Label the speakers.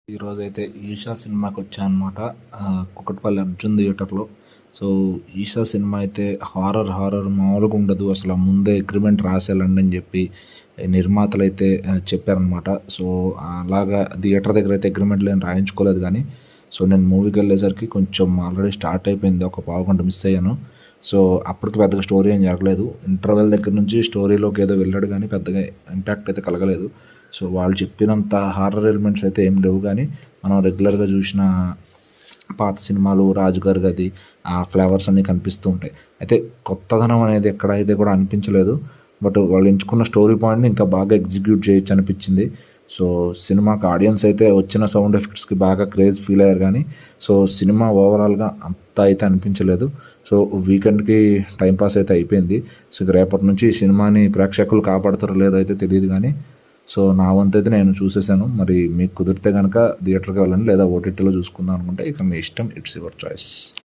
Speaker 1: ఈరోజైతే ఈషా సినిమాకి వచ్చానమాట. కూకట్పల్లి అర్జున్ థియేటర్‌లో. సో, ఈషా సినిమా అయితే హారర్ మామూలుగా ఉండదు. అసల ముందే అగ్రీమెంట్ రాసేయాలండి అని చెప్పి నిర్మాతలైతే చెప్పారనమాట. సో, అలాగా థియేటర్ దగ్గరైతే అగ్రీమెంట్‌లు ఏం రాయించుకోలేదు గానీ, సో, నేను మూవీకెళ్ళేసరికి కొంచెం ఆల్రెడీ స్టార్ట్ అయిపోయింది. ఒక పావుగంట మిస్ అయ్యాను. సో, అప్పటికి పెద్దగా స్టోరీ ఏం జరగలేదు. ఇంటర్వెల్ దగ్గర నుంచి స్టోరీలోకి ఏదో వెళ్ళాడు గానీ, పెద్దగా ఇంపాక్ట్ అయితే కలగలేదు. సో, వాళ్ళు చెప్పినంత హారర్ ఎలిమెంట్స్ అయితే ఏం లేవు గానీ, మనం రెగ్యులర్‌గా చూసిన పాత సినిమాలు 'రాజుగారి గది' ఆ ఫ్లేవర్స్ అన్నీ కనిపిస్తూ ఉంటాయి. అయితే కొత్తదనం అనేది ఎక్కడైతే కూడా అనిపించలేదు. బట్ వాళ్ళు ఎంచుకున్న స్టోరీ పాయింట్‌ని ఇంకా బాగా ఎగ్జిక్యూట్ చేయొచ్చు అనిపించింది. సో, సినిమాకి ఆడియన్స్ అయితే వచ్చిన సౌండ్ ఎఫెక్ట్స్‌కి బాగా క్రేజ్ ఫీల్ అయ్యారు గానీ, సో, సినిమా ఓవరాల్‌గా అంత అయితే అనిపించలేదు. సో, వీకెండ్‌కి టైమ్ పాస్ అయితే అయిపోయింది. సో, ఇక రేపటి నుంచి ఈ సినిమాని ప్రేక్షకులు కాపాడతారో లేదో అయితే తెలీదు గానీ, సో, నా వంతైతే నేను చూసేసాను. మరి మీకు కుదిరితే గనక థియేటర్‌కి వెళ్ళండి. లేదా ఓటీటీలో చూసుకుందాం అనుకుంటే ఇక మీ ఇష్టం. It's your choice.